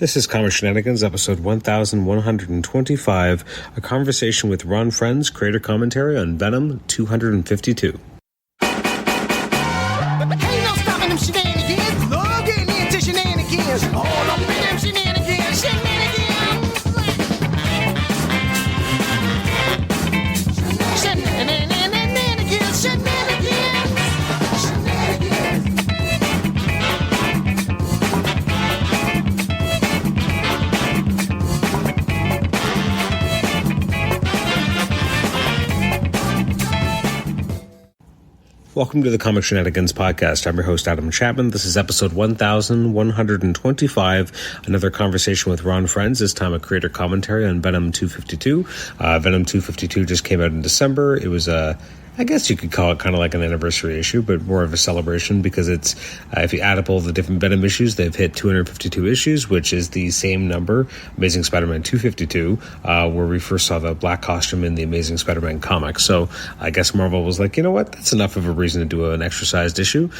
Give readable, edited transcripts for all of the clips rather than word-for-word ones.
This is Comic Shenanigans, episode 1125, a conversation with Ron Frenz, creator commentary on Venom 252. Ain't no stopping them shenanigans. Love getting into shenanigans. All up in them shenanigans. Shenanigans. Shenanigans. Shenanigans. Welcome to the Comic Shenanigans podcast. I'm your host, Adam Chapman. This is episode 1125, another conversation with Ron Frenz, this time a creator commentary on Venom 252. Venom 252 just came out in December. It was I guess you could call it kind of like an anniversary issue, but more of a celebration because it's, if you add up all the different Venom issues, they've hit 252 issues, which is the same number, Amazing Spider-Man 252, where we first saw the black costume in the Amazing Spider-Man comic. So I guess Marvel was like, you know what, that's enough of a reason to do an extra-sized issue.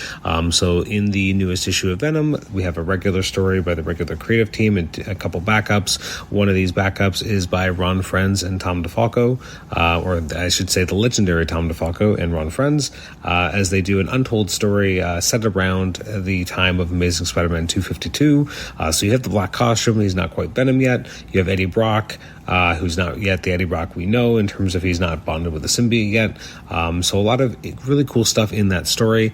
So in the newest issue of Venom, we have a regular story by the regular creative team and a couple backups. One of these backups is by Ron Frenz and Tom DeFalco, or I should say the legendary Tom DeFalco and Ron Frenz, as they do an untold story set around the time of Amazing Spider-Man 252. So you have the black costume. He's not quite Venom yet. You have Eddie Brock, who's not yet the Eddie Brock we know in terms of he's not bonded with the symbiote yet. So a lot of really cool stuff in that story.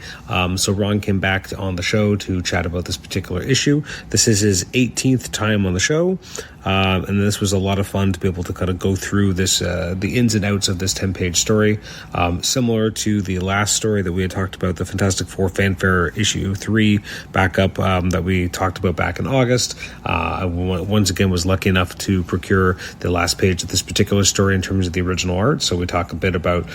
So Ron came back on the show to chat about this particular issue. This is his 18th time on the show. And this was a lot of fun to be able to kind of go through this, the ins and outs of this 10-page story. Similar to the last story that we had talked about, the Fantastic Four Fanfare issue 3 backup that we talked about back in August. I once again was lucky enough to procure the last page of this particular story in terms of the original art. So we talk a bit about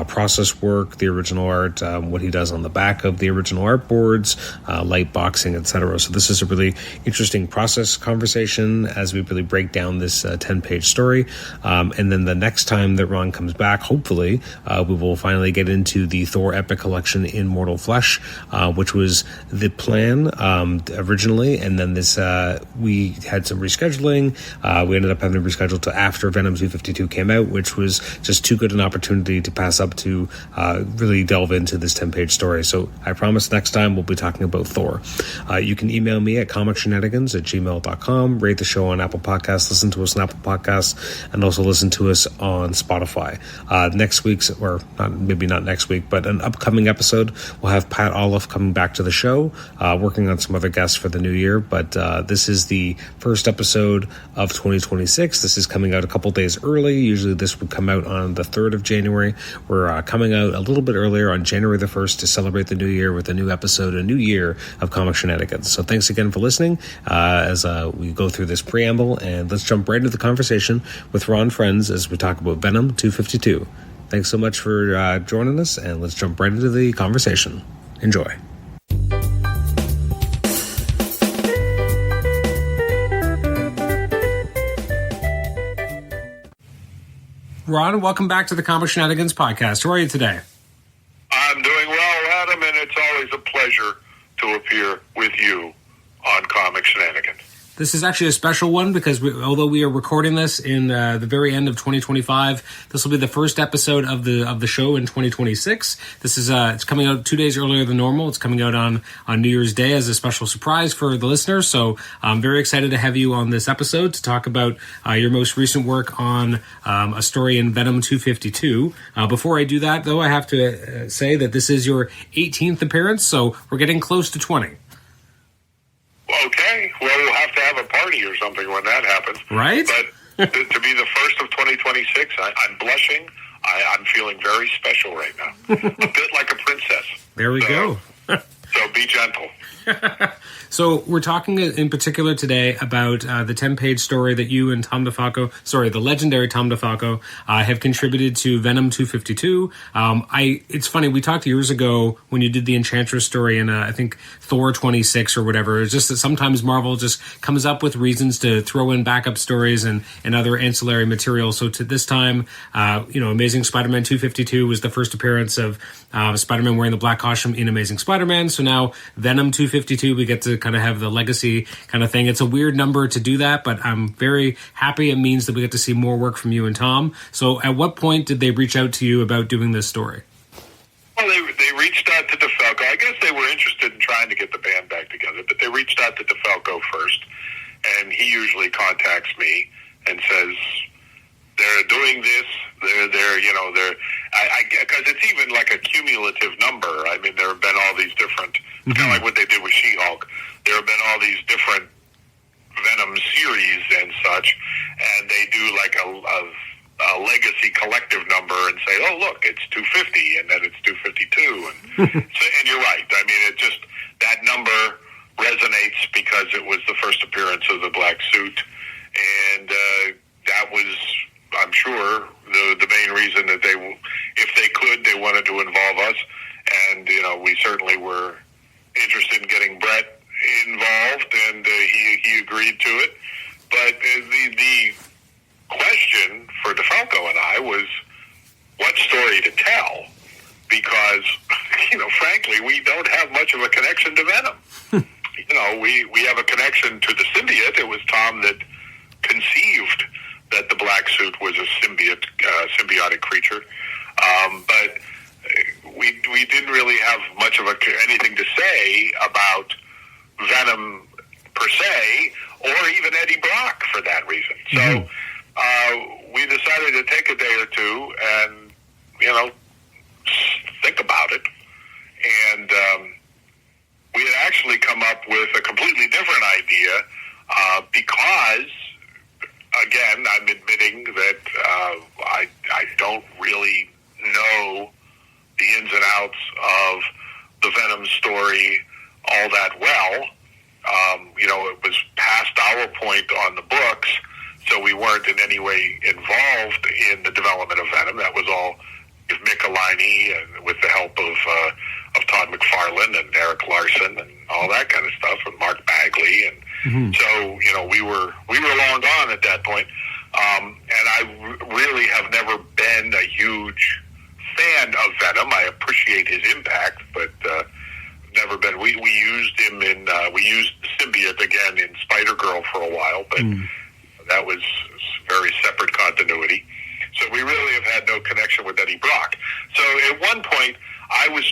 process work, the original art, what he does on the back of the original art boards, light boxing, etc. So this is a really interesting process conversation as we really break down this 10-page story. And then the next time that Ron comes back, hopefully, we will finally get into the Thor Epic Collection in Mortal Flesh, which was the plan originally. And then this, we had some rescheduling. We ended up having to reschedule to after Venom 252 came out, which was just too good an opportunity to pass up to really delve into this 10-page story. So I promise next time we'll be talking about Thor. You can email me at comicshenanigans@gmail.com, rate the show on Apple Podcasts, listen to us on Apple Podcasts, and also listen to us on Spotify. Next week's, or maybe not next week, but an upcoming episode, we'll have Pat Olive coming back to the show, working on some other guests for the new year. But this is the first episode of 2026. This is coming out a couple days early. Usually this would come out on the 3rd of January. We're coming out a little bit earlier on January the 1st to celebrate the new year with a new episode, a new year of Comic Shenanigans. So thanks again for listening as we go through this preamble, and let's jump right into the conversation with Ron Frenz as we talk about Venom 252. Thanks so much for joining us, and let's jump right into the conversation. Enjoy. Ron, welcome back to the Comic Shenanigans podcast. How are you today? I'm doing well, Adam, and it's always a pleasure to appear with you on Comic Shenanigans. This is actually a special one because although we are recording this in the very end of 2025, this will be the first episode of the show in 2026. This is it's coming out 2 days earlier than normal. It's coming out on New Year's Day as a special surprise for the listeners. So I'm very excited to have you on this episode to talk about your most recent work on a story in Venom 252. Before I do that, though, I have to say that this is your 18th appearance, so we're getting close to 20. Okay, well, we'll have to have a party or something when that happens. Right? But to be the first of 2026, I'm blushing. I'm feeling very special right now. A bit like a princess. There we go. So be gentle. So we're talking in particular today about the 10-page story that you and Tom DeFalco, the legendary Tom DeFalco, have contributed to Venom 252. It's funny, we talked years ago when you did the Enchantress story in, I think, Thor 26 or whatever. It's just that sometimes Marvel just comes up with reasons to throw in backup stories and other ancillary material. So to this time, Amazing Spider-Man 252 was the first appearance of Spider-Man wearing the black costume in Amazing Spider-Man. So now Venom 252, we get to kind of have the legacy kind of thing. It's a weird number to do that, but I'm very happy. It means that we get to see more work from you and Tom. So at what point did they reach out to you about doing this story? Well, they reached out to DeFalco. I guess they were interested in trying to get the band back together, but they reached out to DeFalco first, and he usually contacts me and says, they're doing this, because it's even like a cumulative number. I mean, there have been all these different, it's kind of like what they did with She-Hulk. There have been all these different Venom series and such, and they do like a legacy collective number and say, oh, look, it's 250, and then it's 252. And you're right. I mean, it just, that number resonates because it was the first appearance of the black suit, and that was, I'm sure, the main reason that if they could, they wanted to involve us. And, we certainly were interested in getting Brett involved, and he agreed to it. But the question for DeFalco and I was what story to tell, because, frankly, we don't have much of a connection to Venom. We have a connection to the symbiote. It was Tom that conceived that the black suit was a symbiotic creature, but we didn't really have much of anything to say about Venom per se, or even Eddie Brock for that reason. So we decided to take a day or two and think about it, and we had actually come up with a completely different idea because, again, I'm admitting that I don't really know the ins and outs of the Venom story all that well. It was past our point on the books, so we weren't in any way involved in the development of Venom. That was all with Mick Alini and with the help of Todd McFarlane and Eric Larson and all that kind of stuff, and Mark Bagley, and so we were long gone at that point. And I really have never been a huge fan of Venom. I appreciate his impact, but never been. We used him we used Symbiote again in Spider-Girl for a while, but that was very separate continuity. So we really have had no connection with Eddie Brock. So at one point, I was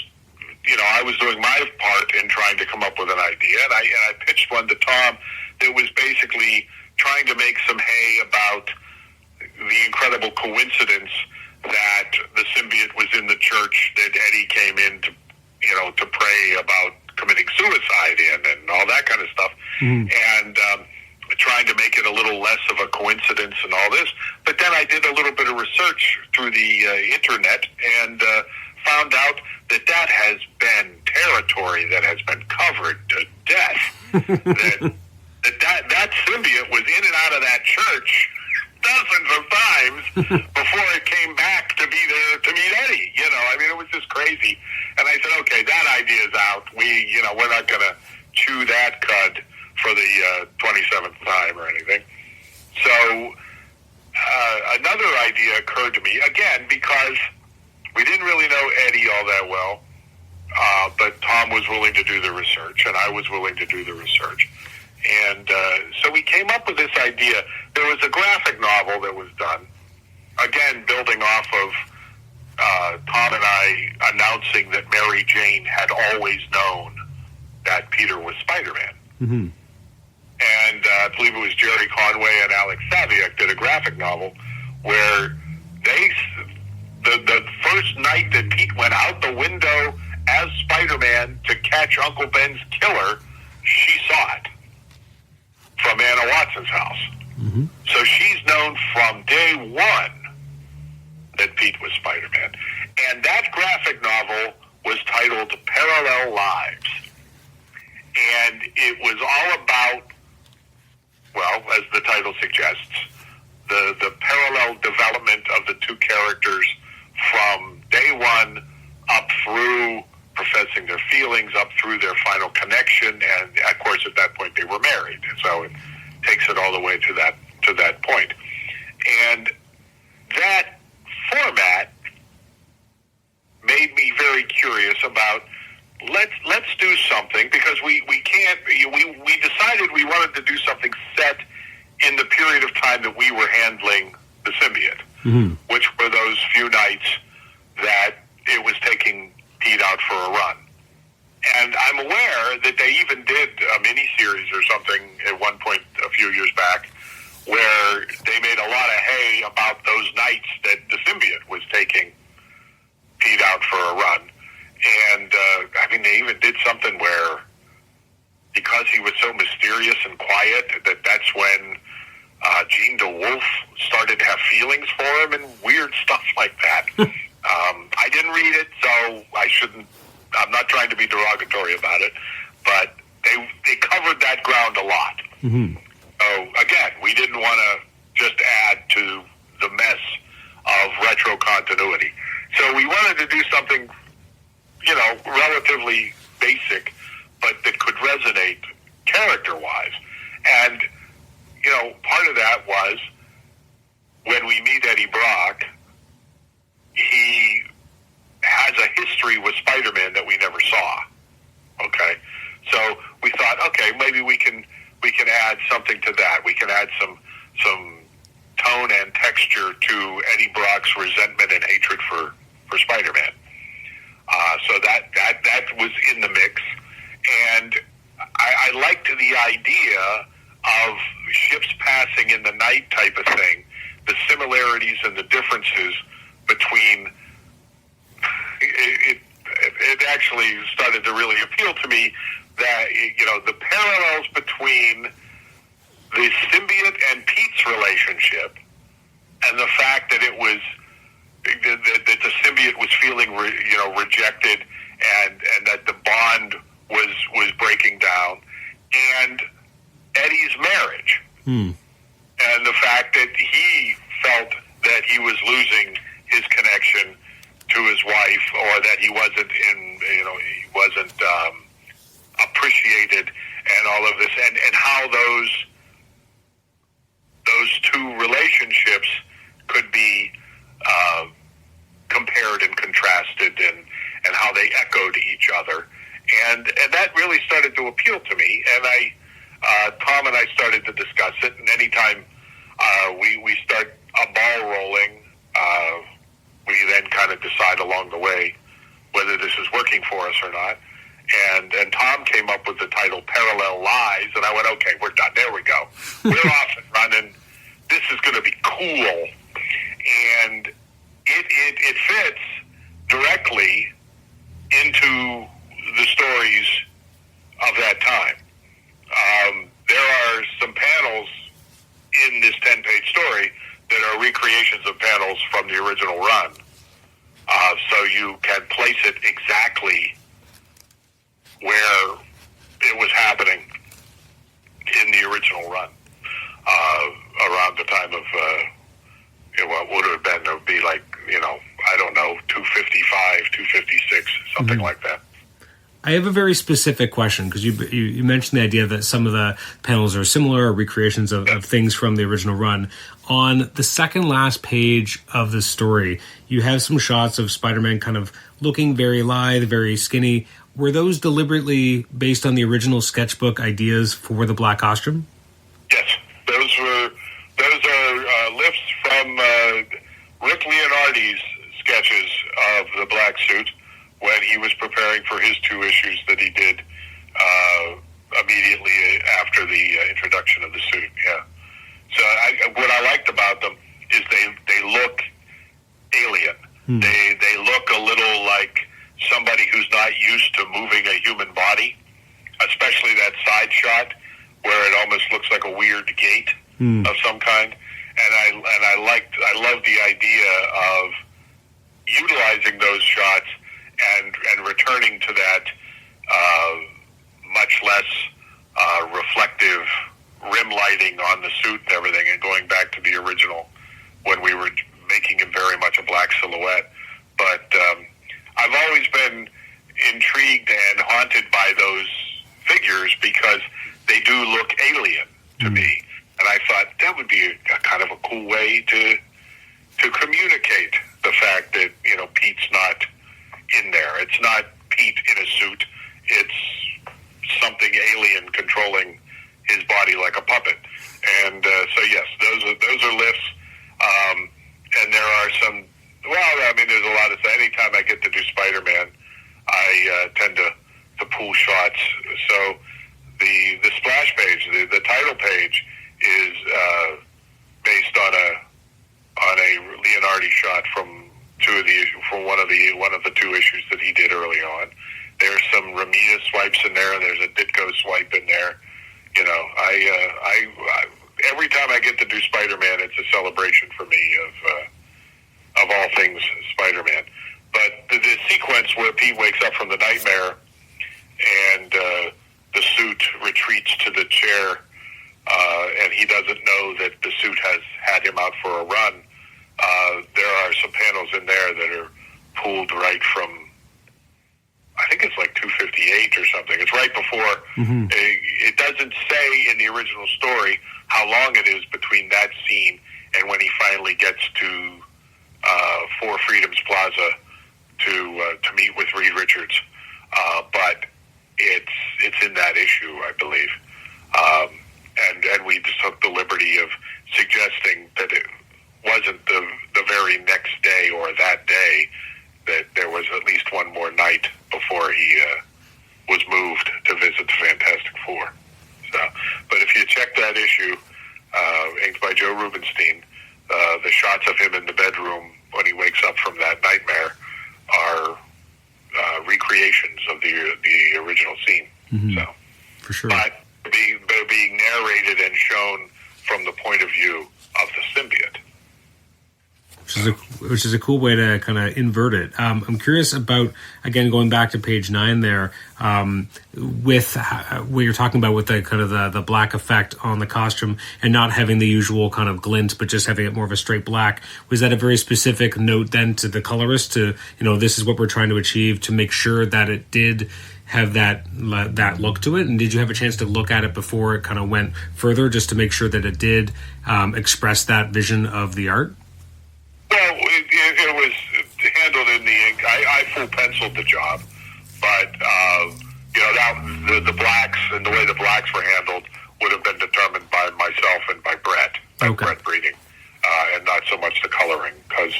doing my part in trying to come up with an idea, and I pitched one to Tom that was basically trying to make some hay about the incredible coincidence that the symbiote was in the church that Eddie came in to pray about committing suicide in and all that kind of stuff, and trying to make it a little less of a coincidence and all this. But then I did a little bit of research through the internet and found out that has been territory that has been covered to death. that symbiote was in and out of that church dozens of times before it came back to be there to meet Eddie. It was just crazy. And I said, okay, that idea's out. We're not going to chew that cud for the 27th time or anything. So another idea occurred to me, again, because we didn't really know Eddie all that well, but Tom was willing to do the research, and I was willing to do the research. And so we came up with this idea. There was a graphic novel that was done, again, building off of Tom and I announcing that Mary Jane had always known that Peter was Spider-Man. And I believe it was Jerry Conway and Alex Saviak did a graphic novel where the first night that Pete went out the window as Spider-Man to catch Uncle Ben's killer, she saw it from Anna Watson's house. So she's known from day one that Pete was Spider-Man. And that graphic novel was titled Parallel Lives. And it was all about, well, as the title suggests, the parallel development of the two characters from day one up through professing their feelings, up through their final connection, and of course at that point they were married. So it takes it all the way to that point. And that format made me very curious about let's do something, because we can't. We decided we wanted to do something set in the period of time that we were handling the symbiote, which were those few nights that it was taking Pete out for a run. And I'm aware that they even did a mini-series or something at one point a few years back where they made a lot of hay about those nights that the symbiote was taking Pete out for a run. And, they even did something where, because he was so mysterious and quiet, that's when Jean DeWolf started to have feelings for him and weird stuff like that. I didn't read it, so I'm not trying to be derogatory about it, but they covered that ground a lot. So, again, we didn't want to just add to the mess of retro continuity. So we wanted to do something, relatively basic, but that could resonate character-wise. And, part of that was when we meet Eddie Brock, he has a history with Spider-Man that we never saw. Okay? So we thought, okay, maybe we can add something to that. We can add some tone and texture to Eddie Brock's resentment and hatred for Spider-Man. So that was in the mix. And I liked the idea of ships passing in the night type of thing, the similarities and the differences between it actually started to really appeal to me that, the parallels between the symbiote and Pete's relationship and the fact that it was that the symbiote was feeling rejected and that the bond was breaking down, and Eddie's marriage and the fact that he felt that he was losing his connection to his wife, or that he wasn't appreciated, and all of this, and how those two relationships could be compared and contrasted, and how they echoed each other, and that really started to appeal to me. And Tom and I started to discuss it, and anytime we start a ball rolling, we then kind of decide along the way whether this is working for us or not. And Tom came up with the title Parallel Lives, and I went, okay, we're done. There we go. We're off and running. This is going to be cool. And it fits directly into the stories of that time. There are some panels in this 10-page story that are recreations of panels from the original run. So you can place it exactly where it was happening in the original run, around the time of, what would have been, it would be like, 255, 256, something like that. I have a very specific question, because you mentioned the idea that some of the panels are similar, or recreations of things from the original run. On the second last page of the story, you have some shots of Spider-Man kind of looking very lithe, very skinny. Were those deliberately based on the original sketchbook ideas for the black costume? Yes, those are lifts from Rick Leonardi's sketches of the black suit when he was preparing for his 2 issues that he did immediately after the introduction of the suit. Yeah. So what I liked about them is they look alien. They look a little like somebody who's not used to moving a human body, especially that side shot where it almost looks like a weird gait of some kind. And I love the idea of utilizing those shots and returning to that much less reflective rim lighting on the suit and everything, and going back to the original when we were making him very much a black silhouette. But I've always been intrigued and haunted by those figures because they do look alien to me. And I thought that would be a kind of a cool way to communicate the fact that, Pete's not in there. It's not Pete in a suit. it's something alien controlling his body like a puppet. And so yes, those are lifts. And there are some. Well, I mean, there's a lot of. Anytime I get to do Spider-Man, I tend to pull shots. So the splash page, the title page, is based on a Leonardi shot from one of the two issues that he did early on. There's some Ramita swipes in there. There's a Ditko swipe in there. You know, I every time I get to do Spider-Man, it's a celebration for me of all things Spider-Man. But the sequence where Pete wakes up from the nightmare and the suit retreats to the chair, and he doesn't know that the suit has had him out for a run. There are some panels in there that are pulled right from, I think it's like 258 or something. It's right before. Mm-hmm. It doesn't say in the original story how long it is between that scene and when he finally gets to Four Freedoms Plaza to meet with Reed Richards. But it's in that issue, I believe. And we just took the liberty of suggesting that it wasn't the very next day or that day, that there was at least one more night before he was moved to visit the Fantastic Four. So, but if you check that issue, inked by Joe Rubinstein, the shots of him in the bedroom when he wakes up from that nightmare are recreations of the original scene. Mm-hmm. So, for sure. But they're being narrated and shown from the point of view of the symbiote. Which is a cool way to kind of invert it. I'm curious about, again, going back to page 9 there, with what you're talking about with the kind of the black effect on the costume and not having the usual kind of glint, but just having it more of a straight black. Was that a very specific note then to the colorist to, this is what we're trying to achieve to make sure that it did have that look to it? And did you have a chance to look at it before it kind of went further just to make sure that it did express that vision of the art? Well, it was handled in the ink. I full penciled the job, but the blacks and the way the blacks were handled would have been determined by myself and by Brett, Brett Breeding, and not so much the coloring. Because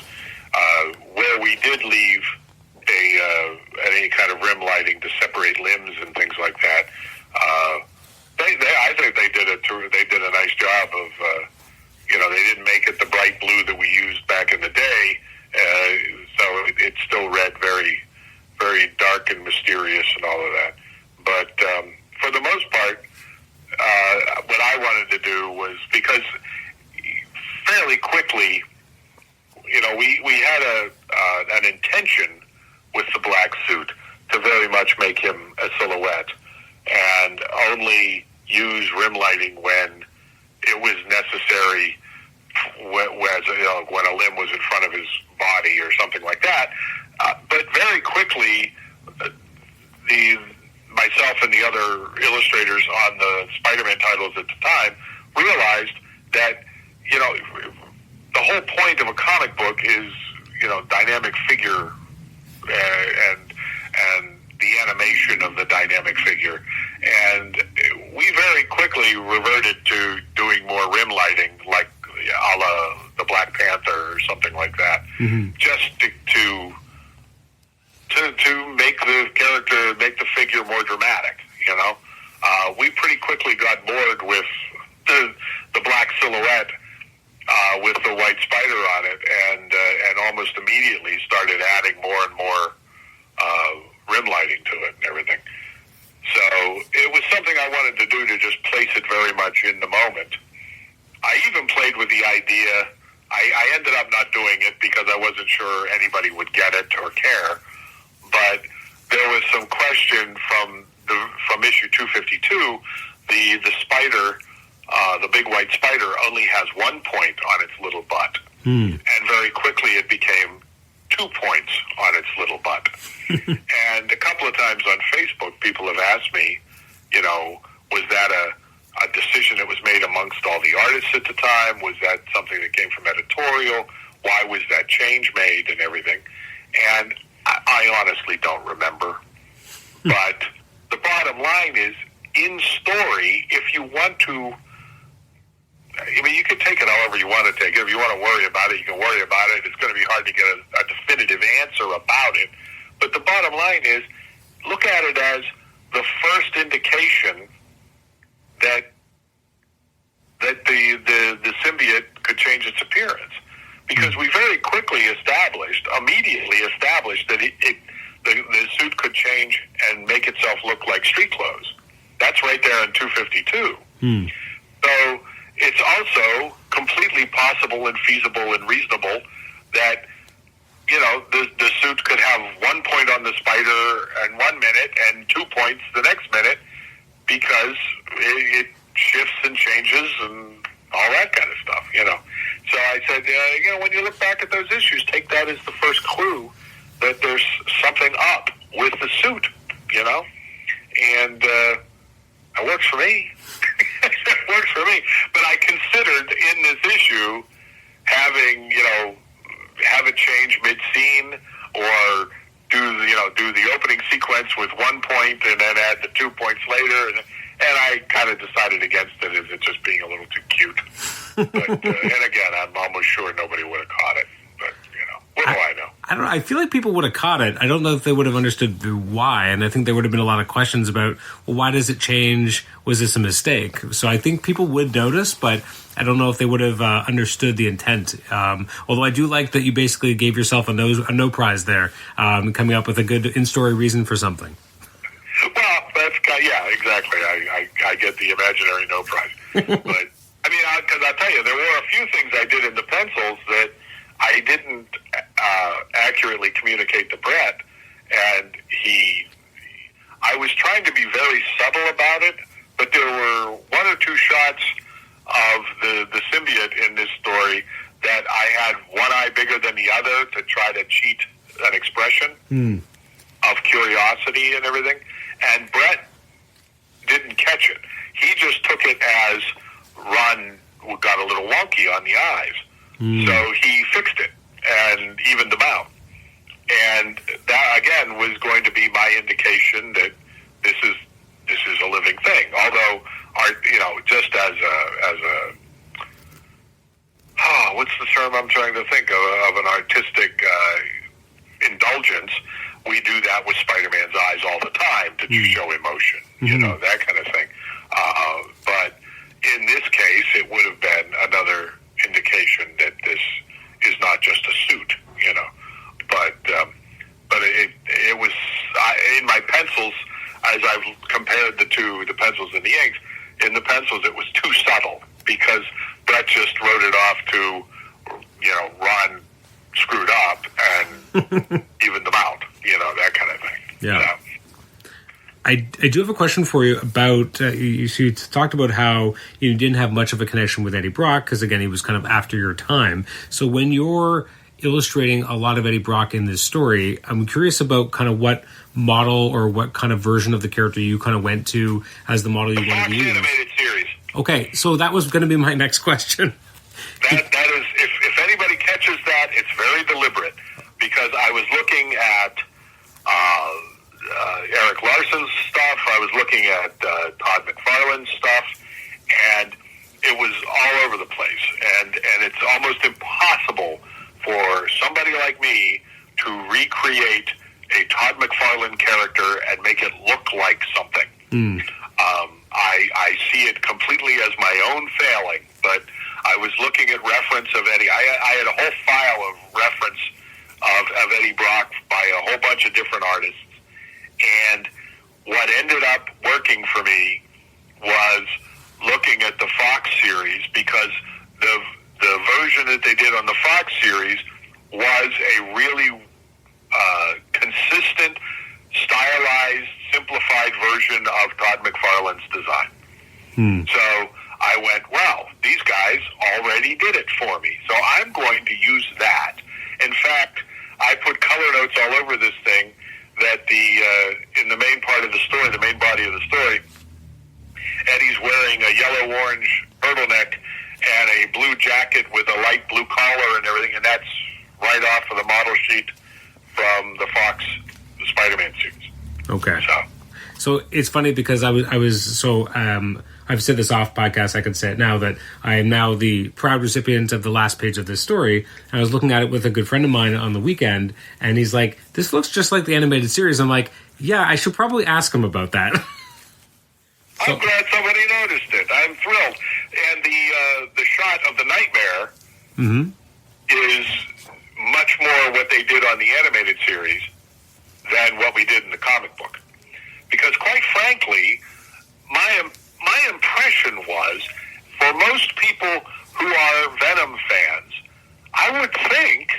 where we did leave any kind of rim lighting to separate limbs and things like that, I think they did a nice job of. They didn't make it the bright blue that we used back in the day, so it still read very, very dark and mysterious and all of that. But for the most part, what I wanted to do was, because fairly quickly, we had an intention with the black suit to very much make him a silhouette and only use rim lighting when it was necessary, when a limb was in front of his body or something like that. But very quickly, myself and the other illustrators on the Spider-Man titles at the time realized that, the whole point of a comic book is, dynamic figure and the animation of the dynamic figure. And we very quickly reverted to doing more rim lighting, like a la the Black Panther or something like that, just to make the character, make the figure more dramatic. We pretty quickly got bored with the black silhouette with the white spider on it, and almost immediately started adding more and more rim lighting to it and everything. So it was something I wanted to do to just place it very much in the moment. I even played with the idea. I ended up not doing it because I wasn't sure anybody would get it or care. But there was some question from issue 252. The spider, the big white spider, only has 1 point on its little butt, and very quickly it became 2 points on its little butt. And a couple of times on Facebook, people have asked me, was that a decision that was made amongst all the artists at the time? Was that something that came from editorial? Why was that change made and everything? And I honestly don't remember. But the bottom line is, in story, if you want to, I mean, you can take it however you want to take it. If you want to worry about it, you can worry about it. It's going to be hard to get a definitive answer about it. But the bottom line is, look at it as the first indication that the symbiote could change its appearance. Because we very quickly immediately established that the suit could change and make itself look like street clothes. That's right there in 252. So it's also completely possible and feasible and reasonable that, you know, the suit could have 1 point on the spider in 1 minute and 2 points the next minute, because it shifts and changes and all that kind of stuff, you know. So I said, you know, when you look back at those issues, take that as the first clue that there's something up with the suit, you know. And it works for me. It works for me. But I considered in this issue having, you know, have it change mid-scene, or do the opening sequence with 1 point and then add the 2 points later, and I kind of decided against it as it just being a little too cute. But and again, I'm almost sure nobody would have caught it. But you know, what do I know? I don't know. I feel like people would have caught it. I don't know if they would have understood the why, and I think there would have been a lot of questions about, well, why does it change? Was this a mistake? So I think people would notice, but I don't know if they would have understood the intent. Although I do like that you basically gave yourself a no prize there, coming up with a good in-story reason for something. Well, yeah, exactly. I get the imaginary no prize. But, I mean, because I'll tell you, there were a few things I did in the pencils that I didn't accurately communicate to Brett, and I was trying to be very subtle about it, but there were 1 or 2 shots of the symbiote in this story that I had one eye bigger than the other to try to cheat an expression of curiosity and everything. And Brett didn't catch it. He just took it as Ron got a little wonky on the eyes. So he fixed it and evened them out. And that, again, was going to be my indication that this is a living thing. Although, just as a what's the term I'm trying to think of an artistic indulgence, we do that with Spider-Man's eyes all the time to show emotion, you know, that kind of thing. But in this case, it would have been another indication that this is not just a suit, you know. But it was in my pencils, as I've compared the pencils and the inks. In the pencils, it was too subtle because Brett just wrote it off to, you know, Ron screwed up and evened them out, you know, that kind of thing. Yeah. So. I do have a question for you about, you talked about how you didn't have much of a connection with Eddie Brock because, again, he was kind of after your time. So when you're illustrating a lot of Eddie Brock in this story, I'm curious about kind of what model or what kind of version of the character you kind of went to as the model you wanted to use. The animated series. Okay, so that was going to be my next question. That is, if anybody catches that, it's very deliberate, because I was looking at Eric Larson's stuff, I was looking at Todd McFarlane's stuff, and it was all over the place. And it's almost impossible for somebody like me to recreate a Todd McFarlane character and make it look like something. I see it completely as my own failing, but I was looking at reference of Eddie. I had a whole file of reference of Eddie Brock by a whole bunch of different artists, and what ended up working for me was looking at the Fox series, because the version that they did on the Fox series was a really consistent, stylized, simplified version of Todd McFarlane's design. So I went, wow, these guys already did it for me, so I'm going to use that. In fact, I put color notes all over this thing that in the main part of the story, the main body of the story, Eddie's wearing a yellow-orange turtleneck and a blue jacket with a light blue collar and everything, and that's right off of the model sheet from the Fox Spider-Man series. Okay. So it's funny because I've said this off podcast, I could say it now, that I am now the proud recipient of the last page of this story. I was looking at it with a good friend of mine on the weekend, and he's like, this looks just like the animated series. I'm like, yeah, I should probably ask him about that. I'm glad somebody noticed it. I'm thrilled. And the shot of the nightmare is much more what they did on the animated series than what we did in the comic book. Because quite frankly, my impression was, for most people who are Venom fans, I would think,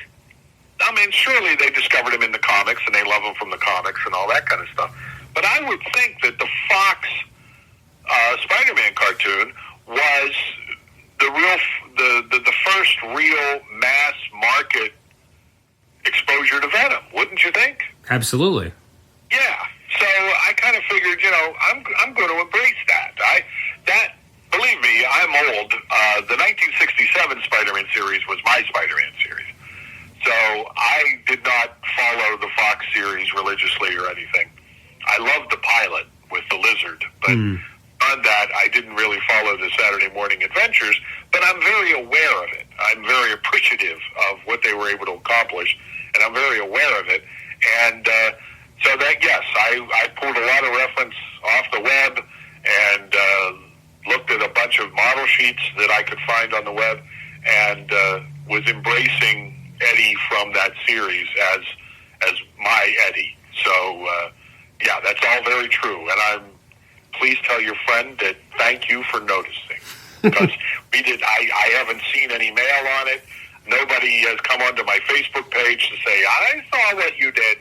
I mean, surely they discovered him in the comics and they love him from the comics and all that kind of stuff. But I would think that the Fox Spider-Man cartoon was the first real mass market exposure to Venom, wouldn't you think? Absolutely. Yeah. So I kind of figured, I'm going to embrace that. Believe me, I'm old. The 1967 Spider-Man series was my Spider-Man series. So I did not follow the Fox series religiously or anything. I loved the pilot with the lizard, but on that, I didn't really follow the Saturday morning adventures, but I'm very aware of it. I'm very appreciative of what they were able to accomplish, and I'm very aware of it. And so that, yes, I pulled a lot of reference off the web and looked at a bunch of model sheets that I could find on the web and was embracing Eddie from that series as my Eddie. So, yeah, that's all very true. And please tell your friend that thank you for noticing. Because I haven't seen any mail on it. Nobody has come onto my Facebook page to say, I saw what you did,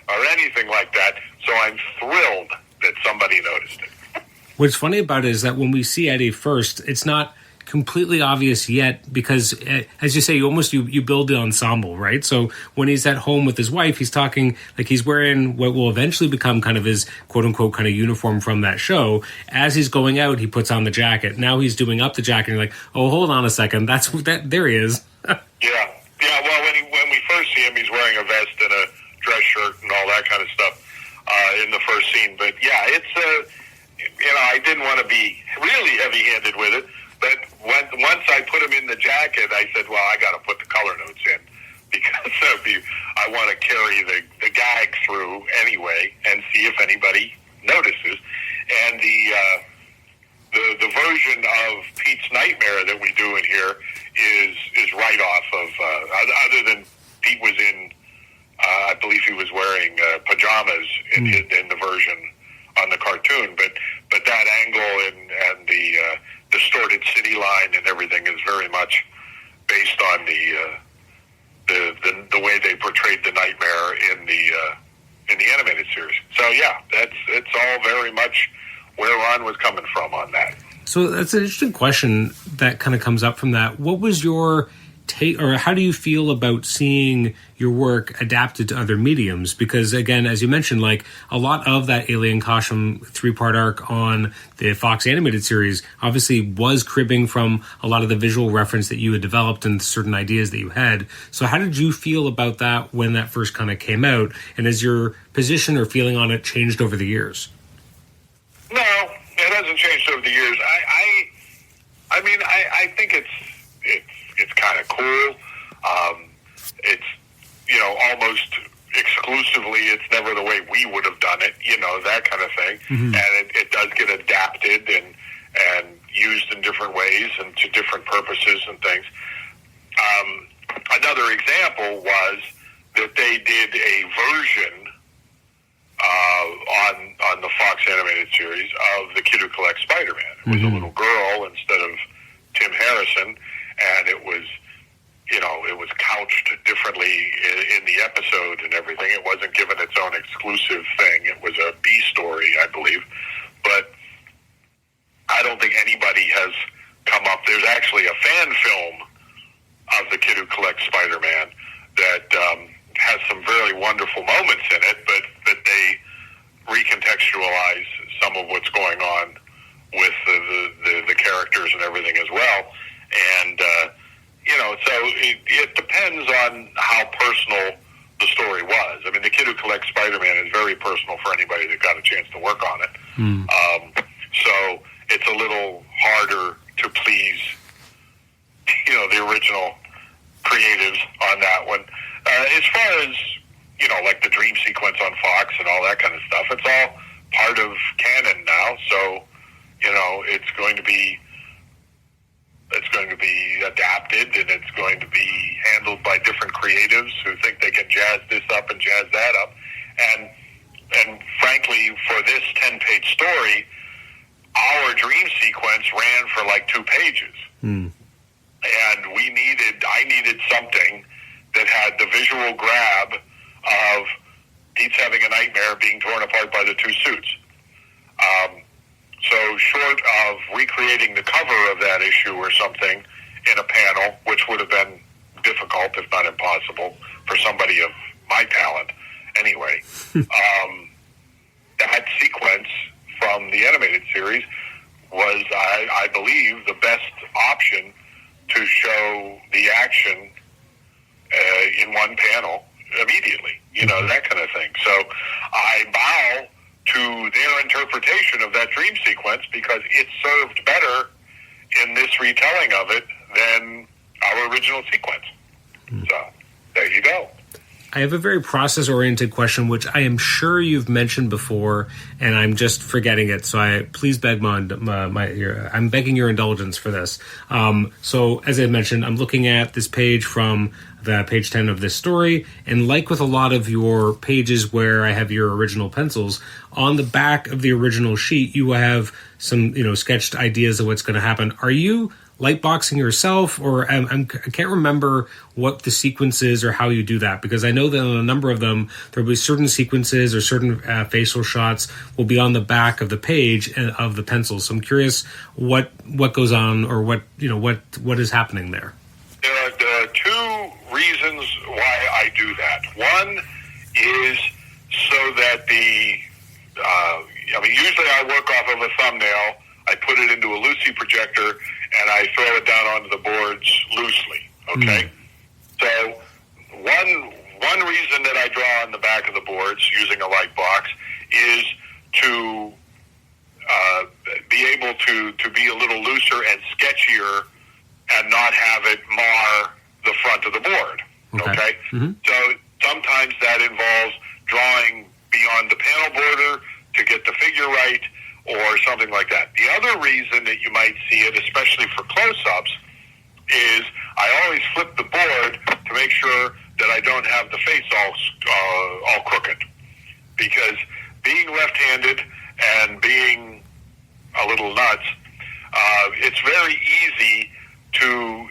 or anything like that. So I'm thrilled that somebody noticed it. What's funny about it is that when we see Eddie first, it's not completely obvious yet because, as you say, you build the ensemble, right? So when he's at home with his wife, he's talking like he's wearing what will eventually become kind of his quote-unquote kind of uniform from that show. As he's going out, he puts on the jacket. Now he's doing up the jacket, and you're like, oh, hold on a second. There he is. Yeah. Well, when we first see him, he's wearing a vest and a dress shirt and all that kind of stuff in the first scene. But yeah, it's I didn't want to be really heavy-handed with it. But once I put him in the jacket, I said, well, I got to put the color notes in because I want to carry the gag through anyway and see if anybody notices. And the version of Pete's Nightmare that we do in here is right off of other than Pete was in I believe he was wearing pajamas in the version on the cartoon, but that angle and the distorted city line and everything is very much based on the way they portrayed the nightmare in the animated series. So yeah, it's all very much where Ron was coming from on that. So that's an interesting question that kind of comes up from that. What was your take, or how do you feel about seeing your work adapted to other mediums? Because again, as you mentioned, like a lot of that Alien Costume 3-part arc on the Fox animated series obviously was cribbing from a lot of the visual reference that you had developed and certain ideas that you had. So how did you feel about that when that first kind of came out? And has your position or feeling on it changed over the years? No, it hasn't changed over the years. I mean, I think it's kind of cool. It's, almost exclusively, it's never the way we would have done it, that kind of thing. Mm-hmm. And it does get adapted and used in different ways and to different purposes and things. Another example was that they did a version on the Fox animated series of The Kid Who Collects Spider-Man. It was a little girl instead of Tim Harrison, and it was couched differently in the episode and everything. It wasn't given its own exclusive thing. It was a B story, I believe. But I don't think anybody has come up. There's actually a fan film of The Kid Who Collects Spider-Man that has some very wonderful moments in it, but they recontextualize some of what's going on with the characters and everything as well. And so it depends on how personal the story was. I mean, The Kid Who Collects Spider-Man is very personal for anybody that got a chance to work on it. So it's a little harder to please, the original creatives on that one. As far as, like the dream sequence on Fox and all that kind of stuff, it's all part of canon now. So, it's going to be adapted, and it's going to be handled by different creatives who think they can jazz this up and jazz that up. And frankly, for this 10-page story, our dream sequence ran for like 2 pages. And I needed something that had the visual grab of Pete's having a nightmare being torn apart by the 2 suits. So short of recreating the cover of that issue or something in a panel, which would have been difficult, if not impossible, for somebody of my talent anyway, that sequence from the animated series was, I believe, the best option to show the action in one panel immediately, that kind of thing. So I bow to their interpretation of that dream sequence because it served better in this retelling of it than our original sequence. So there you go. I have a very process-oriented question, which I am sure you've mentioned before, and I'm just forgetting it. So please beg I'm begging your indulgence for this. So as I mentioned, I'm looking at this page from the page 10 of this story, and like with a lot of your pages where I have your original pencils, on the back of the original sheet, you have some, sketched ideas of what's going to happen. Are you lightboxing yourself, or I can't remember what the sequence is or how you do that, because I know that on a number of them there'll be certain sequences or certain facial shots will be on the back of the page of the pencil. So I'm curious what goes on, or what is happening there. There are 2 reasons why I do that. One is so that usually I work off of a thumbnail. I put it into a Lucy projector, and I throw it down onto the boards loosely, okay? So one reason that I draw on the back of the boards using a light box is to be able to be a little looser and sketchier and not have it mar the front of the board, okay? So sometimes that involves drawing beyond the panel border to get the figure right, or something like that. The other reason that you might see it, especially for close-ups, is I always flip the board to make sure that I don't have the face all crooked. Because being left-handed and being a little nuts, it's very easy to,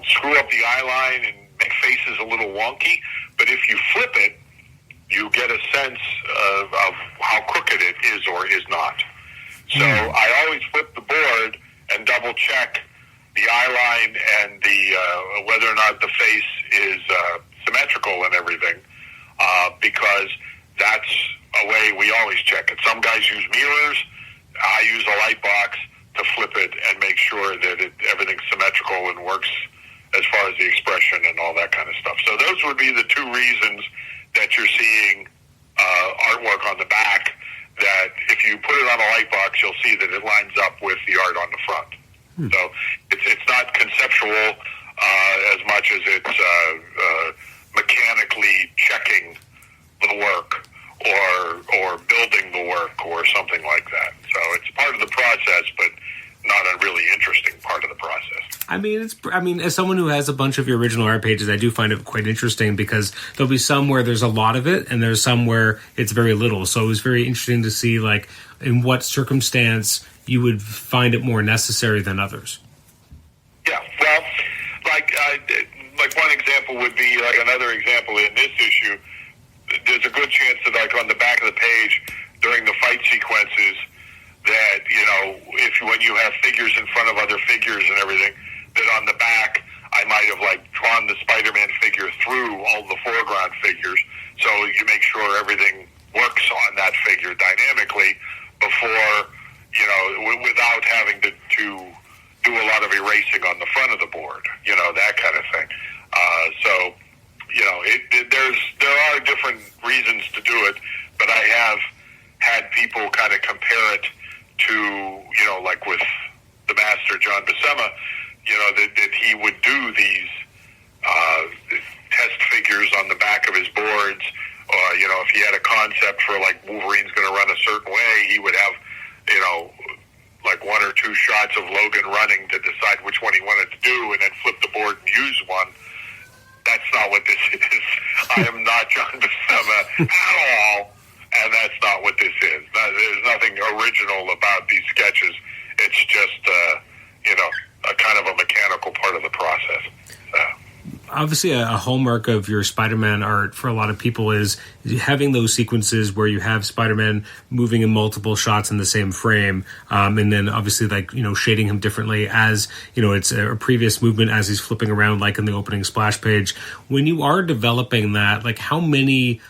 screw up the eye line and make faces a little wonky. But if you flip it, you get a sense of how crooked it is or is not. So I always flip the board and double check the eye line and the whether or not the face is symmetrical and everything, because that's a way we always check it. Some guys use mirrors. I use a light box to flip it and make sure that everything's symmetrical and works as far as the expression and all that kind of stuff. So those would be the 2 reasons that you're seeing artwork on the back, that if you put it on a light box, you'll see that it lines up with the art on the front. So it's not conceptual as much as it's mechanically checking the work or building the work or something like that. So it's part of the process, but not a really interesting part of the process. I mean, as someone who has a bunch of your original art pages, I do find it quite interesting, because there'll be some where there's a lot of it, and there's some where it's very little. So it was very interesting to see, like, in what circumstance you would find it more necessary than others. Yeah, well, like one example would be, like another example in this issue, there's a good chance that, like, on the back of the page during the fight sequences, that, when you have figures in front of other figures and everything, that on the back I might have, like, drawn the Spider-Man figure through all the foreground figures, so you make sure everything works on that figure dynamically before, without having to do a lot of erasing on the front of the board, that kind of thing. So, there are different reasons to do it, but I have had people kind of compare it to, like with the master John Buscema, that he would do these test figures on the back of his boards, or, if he had a concept for, like, Wolverine's going to run a certain way, he would have, like one or two shots of Logan running to decide which one he wanted to do, and then flip the board and use one. That's not what this is. I am not John Buscema at all, and that's not what this is. There's nothing original about these sketches. It's just, a kind of a mechanical part of the process. Obviously, a hallmark of your Spider-Man art for a lot of people is having those sequences where you have Spider-Man moving in multiple shots in the same frame, and then obviously, like, shading him differently as, it's a previous movement as he's flipping around, like in the opening splash page. When you are developing that, like, how many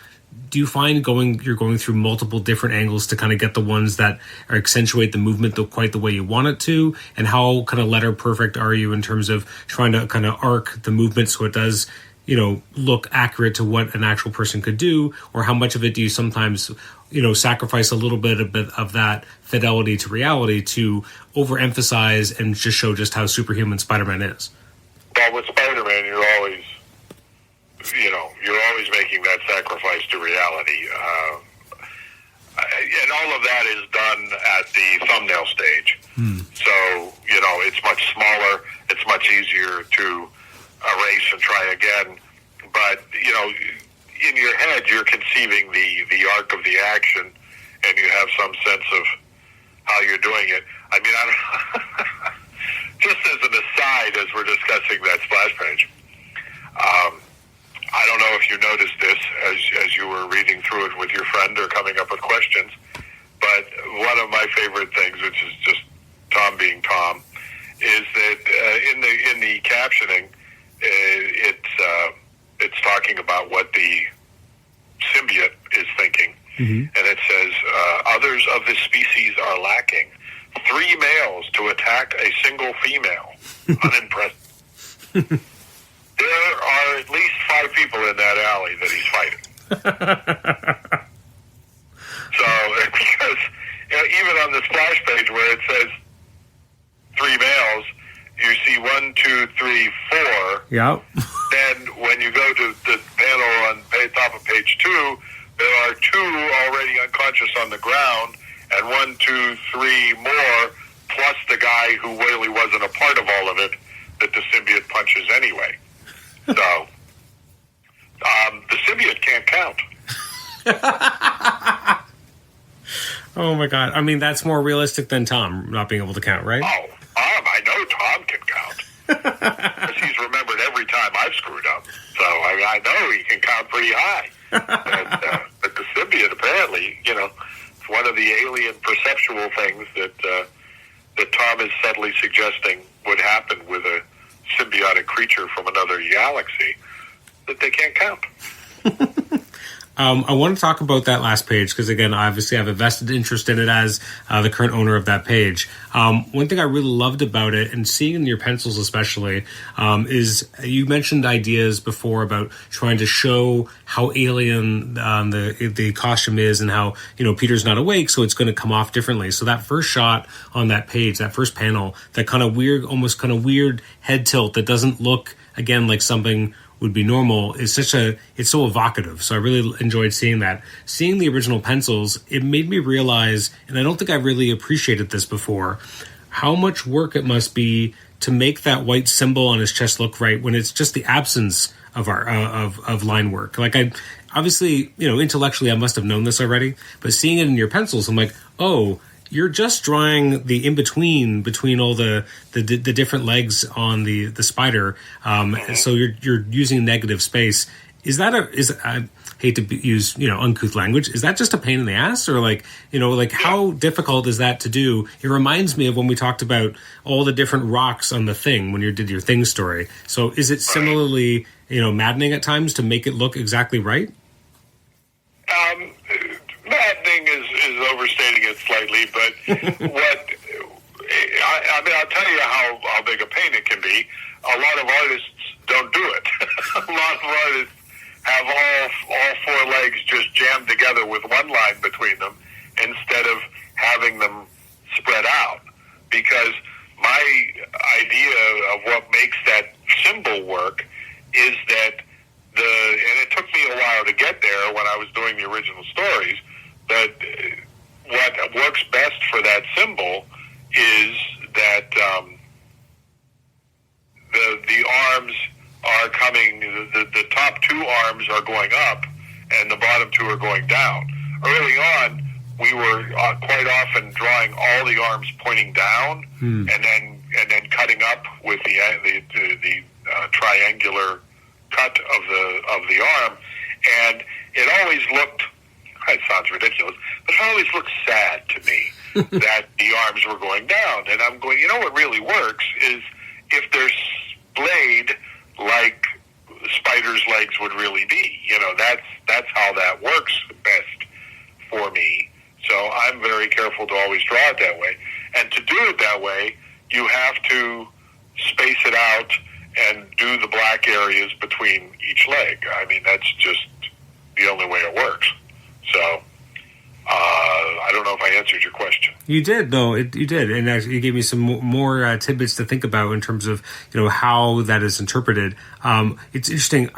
do you find you're going through multiple different angles to kind of get the ones that accentuate the movement quite the way you want it to? And how kind of letter perfect are you in terms of trying to kind of arc the movement so it does, look accurate to what an actual person could do? Or how much of it do you sometimes, sacrifice a little bit of that fidelity to reality to overemphasize and just show just how superhuman Spider-Man is? Well, with Spider-Man, you're always making that sacrifice to reality. And all of that is done at the thumbnail stage. So, it's much smaller. It's much easier to erase and try again. But, in your head, you're conceiving the arc of the action, and you have some sense of how you're doing it. I mean, just as an aside, as we're discussing that splash page, I don't know if you noticed this as you were reading through it with your friend or coming up with questions, but one of my favorite things, which is just Tom being Tom, is that in the captioning, it's talking about what the symbiote is thinking, and it says, others of this species are lacking 3 males to attack a single female. Unimpressive. There are at least 5 people in that alley that he's fighting. So, because even on the splash page where it says 3 males, you see 1, 2, 3, 4. Yep. Then when you go to the panel on top of page 2, there are 2 already unconscious on the ground, and 1, 2, 3 more, plus the guy who really wasn't a part of all of it that the symbiote punches anyway. So, the symbiote can't count. Oh my God. I mean, that's more realistic than Tom not being able to count, right? Oh, I know Tom can count. Because he's remembered every time I've screwed up. So, I know he can count pretty high. But the symbiote, apparently, it's one of the alien perceptual things that Tom is subtly suggesting would happen with a symbiotic creature from another galaxy, that they can't count. I want to talk about that last page because, again, obviously I have a vested interest in it as the current owner of that page. One thing I really loved about it, and seeing in your pencils especially, is you mentioned ideas before about trying to show how alien the costume is and how, Peter's not awake, so it's going to come off differently. So that first shot on that page, that first panel, that kind of weird, almost kind of weird head tilt that doesn't look, again, like something would be normal, is it's so evocative. So I really enjoyed seeing that. Seeing the original pencils, it made me realize, and I don't think I really appreciated this before, how much work it must be to make that white symbol on his chest look right when it's just the absence of of line work. Like, I obviously, intellectually I must have known this already, but seeing it in your pencils, I'm like, oh, you're just drawing the between all the different legs on the spider. So you're using negative space. I hate to use, uncouth language. Is that just a pain in the ass, or how difficult is that to do? It reminds me of when we talked about all the different rocks on the Thing when you did your Thing story. So is it similarly, maddening at times to make it look exactly right? Maddening is overstating it slightly, but I'll tell you how big a pain it can be. A lot of artists don't do it. A lot of artists have all four legs just jammed together with one line between them instead of having them spread out. Because my idea of what makes that symbol work is that and it took me a while to get there when I was doing the original stories, but what works best for that symbol is that the arms are coming, the top two arms are going up and the bottom two are going down. Early on, we were quite often drawing all the arms pointing down and then cutting up with the triangular cut of the arm, and it always looked, it sounds ridiculous, but it always looked sad to me that the arms were going down. And I'm going, what really works is if they're splayed like spider's legs would really be. That's how that works best for me. So I'm very careful to always draw it that way. And to do it that way, you have to space it out and do the black areas between each leg. I mean, that's just the only way it works. So I don't know if I answered your question. You did, though. You did, and you gave me some more tidbits to think about in terms of how that is interpreted. It's interesting.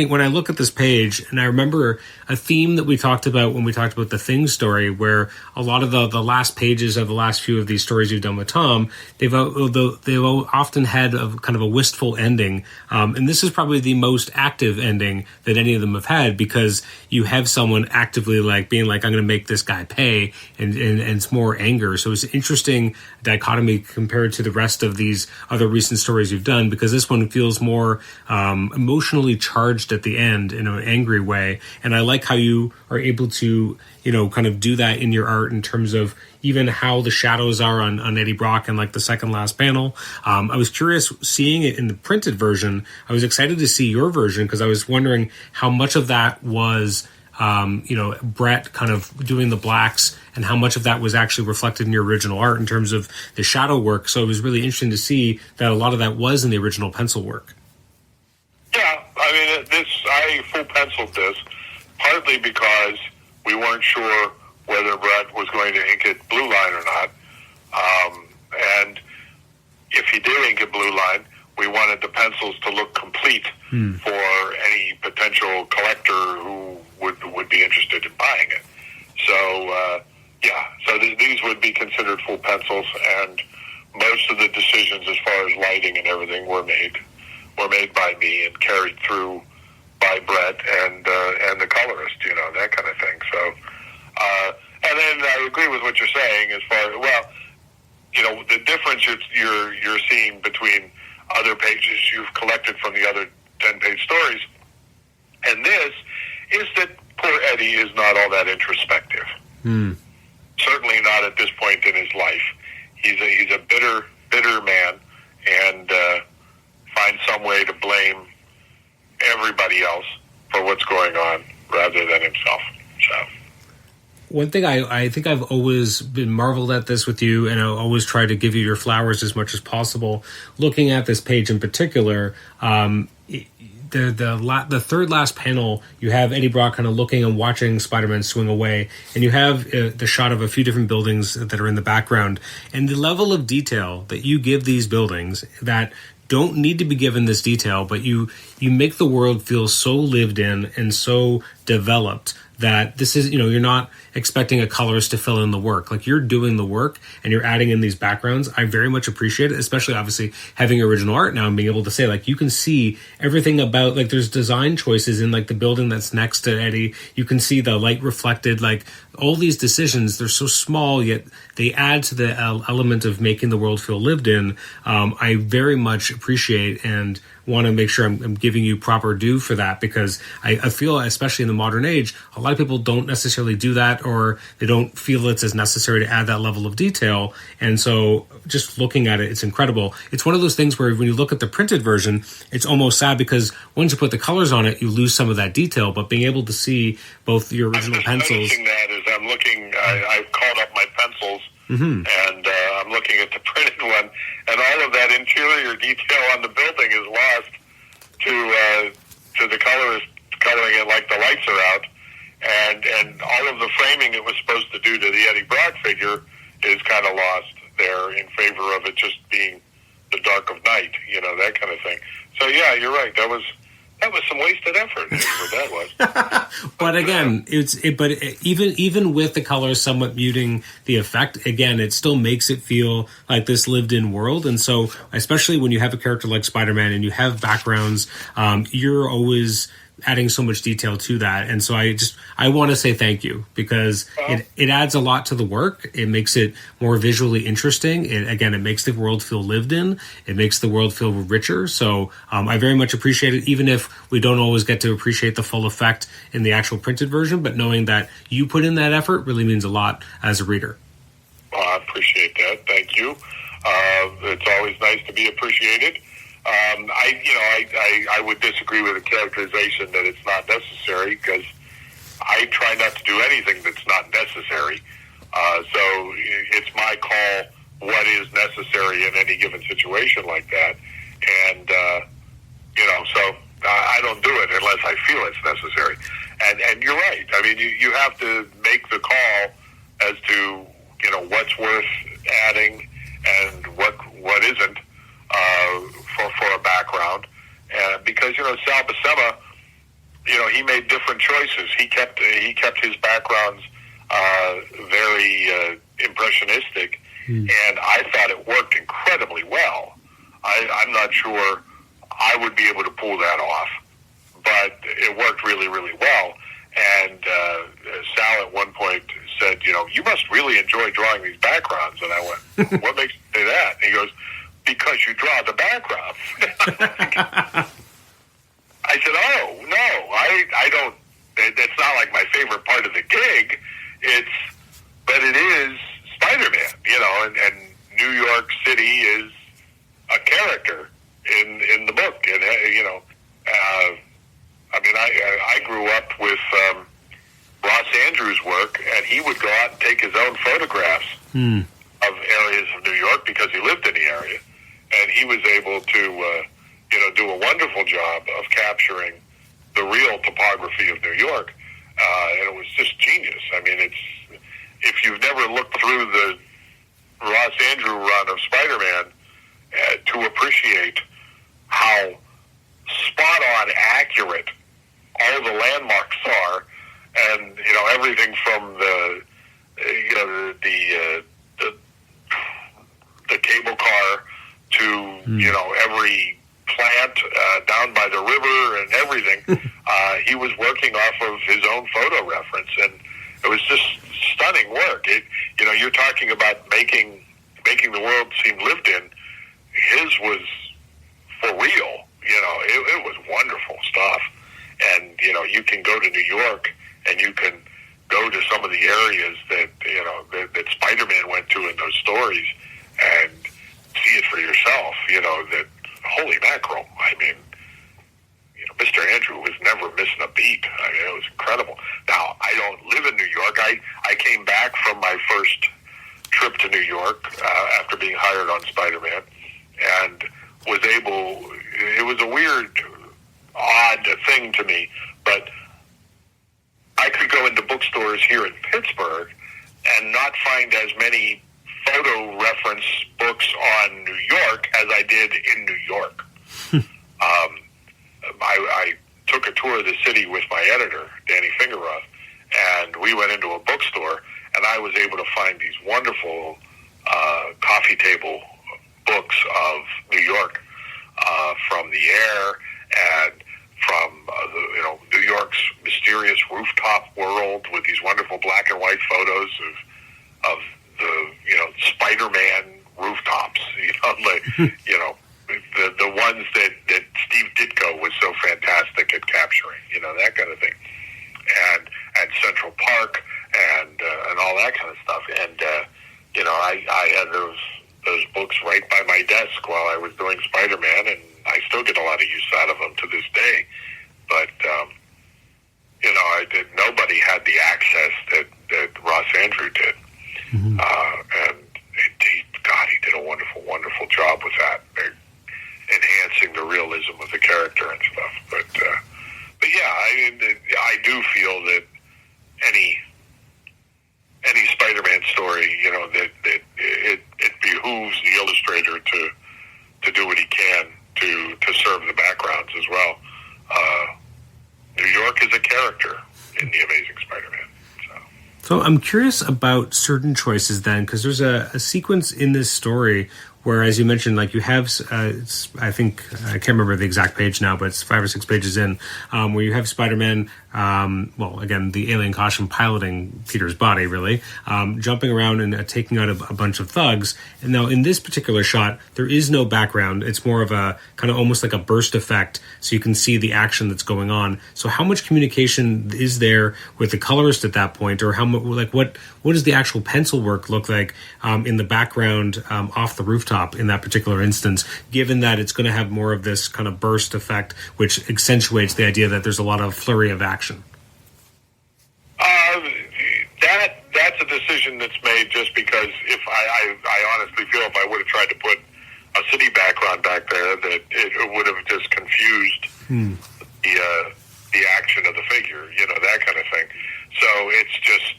When I look at this page, and I remember a theme that we talked about when we talked about the Thing story, where a lot of the last pages of the last few of these stories you've done with Tom, they've often had kind of a wistful ending, and this is probably the most active ending that any of them have had, because you have someone actively being like, I'm going to make this guy pay, and it's more anger. So it's an interesting dichotomy compared to the rest of these other recent stories you've done, because this one feels more emotionally charged at the end in an angry way. And I like how you are able to, kind of do that in your art in terms of even how the shadows are on Eddie Brock and the second last panel. I was curious seeing it in the printed version. I was excited to see your version because I was wondering how much of that was Brett kind of doing the blacks and how much of that was actually reflected in your original art in terms of the shadow work. So it was really interesting to see that a lot of that was in the original pencil work. Yeah, I mean, I full penciled this partly because we weren't sure whether Brett was going to ink it blue line or not. And if he did ink it blue line, we wanted the pencils to look complete for any potential collector who would be interested in buying it. So, so these would be considered full pencils, and most of the decisions as far as lighting and everything were made by me and carried through by Brett and the colorist, that kind of thing. So, and then I agree with what you're saying as far as, the difference you're seeing between other pages you've collected from the other 10-page stories and this is that poor Eddie is not all that introspective. Certainly not at this point in his life. He's a bitter man, and finds some way to blame everybody else for what's going on rather than himself. So. One thing I think I've always been marveled at this with you, and I always try to give you your flowers as much as possible. Looking at this page in particular, the third last panel, you have Eddie Brock kind of looking and watching Spider-Man swing away, and you have the shot of a few different buildings that are in the background, and the level of detail that you give these buildings that don't need to be given this detail, but you make the world feel so lived in and so developed that this is, you're not expecting a colorist to fill in the work. Like, you're doing the work and you're adding in these backgrounds. I very much appreciate it, especially obviously having original art now and being able to say, like, you can see everything about, like, there's design choices in, like, the building that's next to Eddie. You can see the light reflected, like, all these decisions, they're so small, yet they add to the element of making the world feel lived in. I very much appreciate and want to make sure I'm giving you proper due for that, because I feel, especially in the modern age, a lot of people don't necessarily do that, or they don't feel it's as necessary to add that level of detail. And so just looking at it, it's incredible. It's one of those things where when you look at the printed version, it's almost sad because once you put the colors on it, you lose some of that detail. But being able to see both your original pencils. Noticing that as I'm looking, I've called up my pencils, and I'm looking at the printed one, and all of that interior detail on the building is lost to the coloring it like the lights are out, and all of the framing it was supposed to do to the Eddie Brock figure is kind of lost there in favor of it just being the dark of night, that kind of thing. So yeah, you're right. That was some wasted effort. Is what that was. But again, even with the colors somewhat muting the effect, again, it still makes it feel like this lived-in world. And so, especially when you have a character like Spider-Man and you have backgrounds, you're always adding so much detail to that. And so I want to say thank you, because it adds a lot to the work. It makes it more visually interesting. It makes the world feel lived in. It makes the world feel richer. So I very much appreciate it, even if we don't always get to appreciate the full effect in the actual printed version. But knowing that you put in that effort really means a lot as a reader. Well, I appreciate that. Thank you. It's always nice to be appreciated. I would disagree with the characterization that it's not necessary, because I try not to do anything that's not necessary. So it's my call what is necessary in any given situation like that. And, so I don't do it unless I feel it's necessary. And you're right. I mean, you have to make the call as to, what's worth adding and what isn't. For a background, because Sal Buscema, he made different choices. He kept his backgrounds very impressionistic, and I thought it worked incredibly well. I'm not sure I would be able to pull that off, but it worked really, really well. And Sal at one point said, "You must really enjoy drawing these backgrounds." And I went, "What makes you say that?" And he goes, "Because you draw the background." I said, "Oh, no, I don't, that's not like my favorite part of the gig. But it is Spider-Man, and New York City is a character in the book. And, I grew up with Ross Andru's work, and he would go out and take his own photographs of areas of New York because he lived in the area. And he was able to, do a wonderful job of capturing the real topography of New York. And it was just genius. I mean, if you've never looked through the Ross Andru run of Spider-Man to appreciate how spot-on accurate all the landmarks are, and, everything from the cable car to, every plant down by the river and everything, he was working off of his own photo reference, and it was just stunning work. You're talking about making the world seem lived in. His was for real. It was wonderful stuff. And, you can go to New York and you can go to some of the areas that, that Spider-Man went to in those stories and see it for yourself, that, holy mackerel. I mean, Mr. Andrew was never missing a beat. I mean, it was incredible. Now, I don't live in New York. I came back from my first trip to New York after being hired on Spider-Man, and was able, it was a weird, odd thing to me, but I could go into bookstores here in Pittsburgh and not find as many photo reference books on New York as I did in New York. I took a tour of the city with my editor, Danny Fingeroth, and we went into a bookstore, and I was able to find these wonderful coffee table books of New York, from the air and from New York's mysterious rooftop world, with these wonderful black and white photos of the Spider-Man rooftops, the ones that Steve Ditko was so fantastic at capturing, that kind of thing, and Central Park and all that kind of stuff. And I had those books right by my desk while I was doing Spider-Man, and I still get a lot of use out of them to this day. But nobody had the access that Ross Andru did. Mm-hmm. And he did a wonderful, wonderful job with that, enhancing the realism of the character and stuff. But yeah, So I'm curious about certain choices then, because there's a sequence in this story where, as you mentioned, like you have, I think, I can't remember the exact page now, but it's 5 or 6 pages in, where you have Spider-Man, well, again, the alien costume piloting Peter's body, really, jumping around and taking out a bunch of thugs. And now in this particular shot, there is no background. It's more of a kind of almost like a burst effect, so you can see the action that's going on. So how much communication is there with the colorist at that point, or how much, like, what does the actual pencil work look like in the background off the rooftop in that particular instance, given that it's going to have more of this kind of burst effect, which accentuates the idea that there's a lot of flurry of action? That's a decision that's made just because if I honestly feel if I would have tried to put a city background back there, that it would have just confused the action of the figure, that kind of thing. So it's just,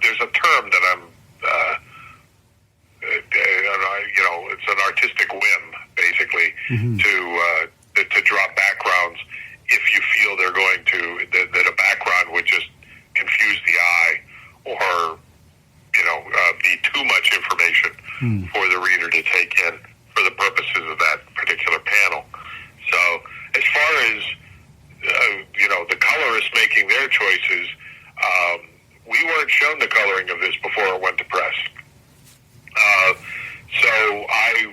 there's a term that I'm, it's an artistic whim, basically, to drop backgrounds if you feel they're going to, that a background would just confuse the eye or, be too much information for the reader to take in for the purposes of that particular panel. So as far as, the colorists making their choices, we weren't shown the coloring of this before it went to press. So I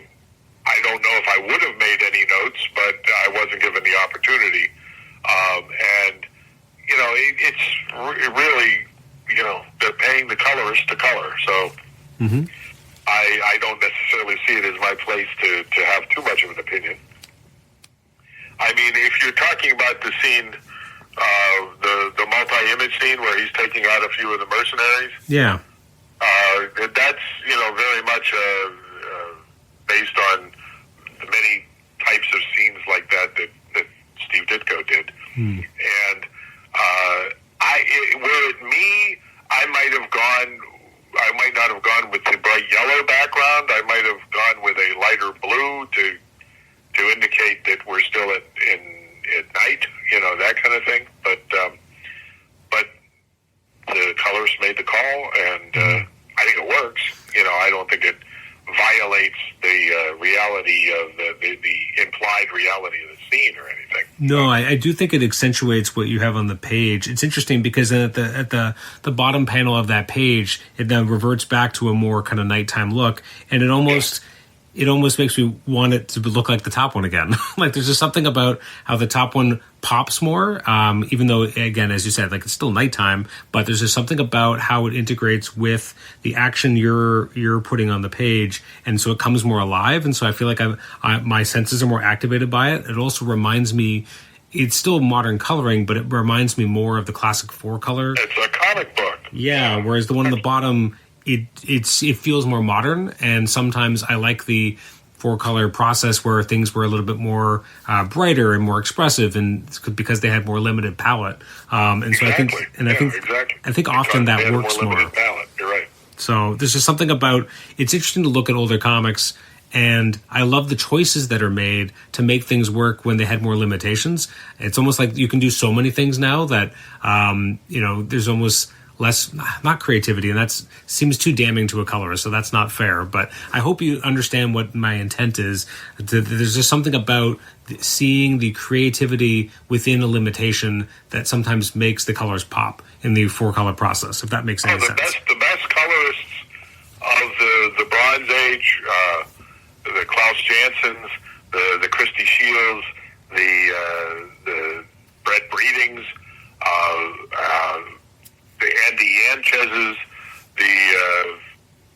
don't know if I would have made any notes, but I wasn't given the opportunity. And, it's really, they're paying the colorist to color. So I don't necessarily see it as my place to have too much of an opinion. I mean, if you're talking about the scene, the multi-image scene where he's taking out a few of the mercenaries. Yeah. That's, very much based on the many types of scenes like that Steve Ditko did. And were it me, I might not have gone with the bright yellow background. I might have gone with a lighter blue to indicate that we're still at night, that kind of thing. But the colorist made the call, and I think it works. I don't think it violates the reality of the implied reality of the scene or anything. No, I do think it accentuates what you have on the page. It's interesting because then at the bottom panel of that page, it then reverts back to a more kind of nighttime look, and it almost makes me want it to look like the top one again. Like there's just something about how the top one pops more, even though, again, as you said, like it's still nighttime, but there's just something about how it integrates with the action you're putting on the page, and so it comes more alive. And so I feel like my senses are more activated by it. It also reminds me, it's still modern coloring, but it reminds me more of the classic 4-color. It's a comic book. Yeah, whereas the one on the bottom, it feels more modern, and sometimes I like the 4-color process where things were a little bit more brighter and more expressive, and because they had more limited palette. And so exactly. I think often that works more. Palette. You're right. So there's just something about, it's interesting to look at older comics, and I love the choices that are made to make things work when they had more limitations. It's almost like you can do so many things now that there's almost less, not creativity, and that seems too damning to a colorist, so that's not fair. But I hope you understand what my intent is. There's just something about seeing the creativity within a limitation that sometimes makes the colors pop in the 4-color process, if that makes any sense. The best colorists of the Bronze Age, the Klaus Jansons, the Christy Shields, the Brett Breedings, the Andy Yanchez's, the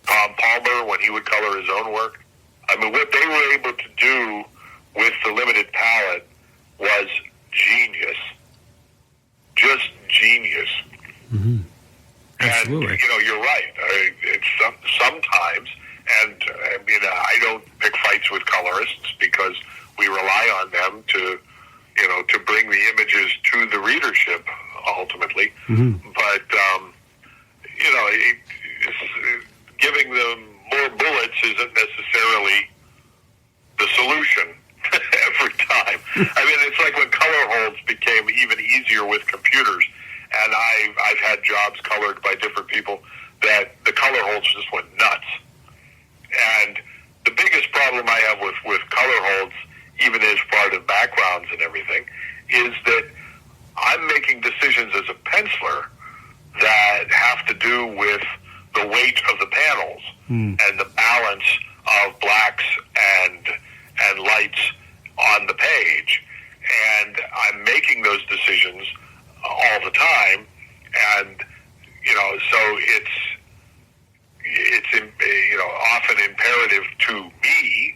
Tom Palmer when he would color his own work. I mean, what they were able to do with the limited palette was genius. Just genius. Mm-hmm. Absolutely. And, you're right. It's sometimes, and I don't pick fights with colorists because we rely on them to bring the images to the readership ultimately. Mm-hmm. But, giving them more bullets isn't necessarily the solution every time. I mean, it's like when color holds became even easier with computers. and I've had jobs colored by different people that the color holds just went nuts. And the biggest problem I have with color holds, even as part of backgrounds and everything, is that I'm making decisions as a penciler that have to do with the weight of the panels and the balance of blacks and lights on the page. And I'm making those decisions all the time, and so it's often imperative to me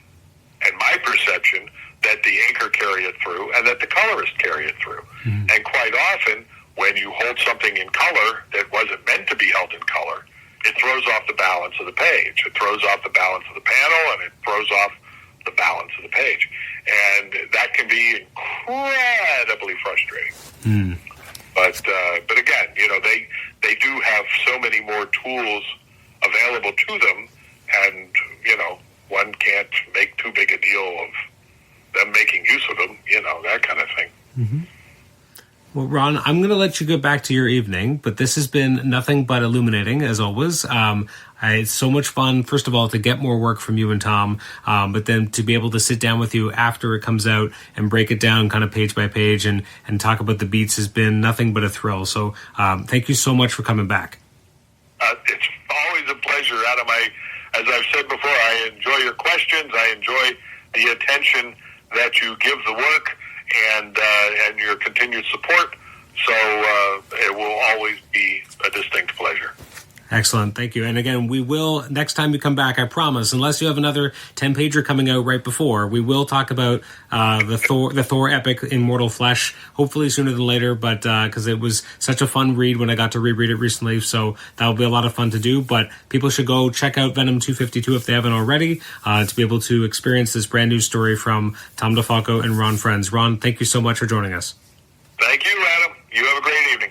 and my perception that the inker carry it through and that the colorist carry it through. And quite often, when you hold something in color that wasn't meant to be held in color, it throws off the balance of the page. It throws off the balance of the panel, and it throws off the balance of the page. And that can be incredibly frustrating. But again, they do have so many more tools available to them, and one can't make too big a deal of them making use of them, that kind of thing. Well, Ron, I'm going to let you go back to your evening, but this has been nothing but illuminating, as always. It's so much fun, first of all, to get more work from you and Tom, but then to be able to sit down with you after it comes out and break it down kind of page by page and talk about the beats has been nothing but a thrill. So thank you so much for coming back. It's always a pleasure, Adam. As I've said before, I enjoy your questions. I enjoy the attention that you give the work and your continued support. So it will always be a distinct pleasure. Excellent. Thank you. And again, we will, next time you come back, I promise, unless you have another 10-pager coming out right before, we will talk about the Thor epic Immortal Flesh, hopefully sooner than later, but because it was such a fun read when I got to reread it recently, so that'll be a lot of fun to do. But people should go check out Venom 252 if they haven't already, to be able to experience this brand new story from Tom DeFalco and Ron Frenz. Ron, thank you so much for joining us. Thank you, Adam. You have a great evening.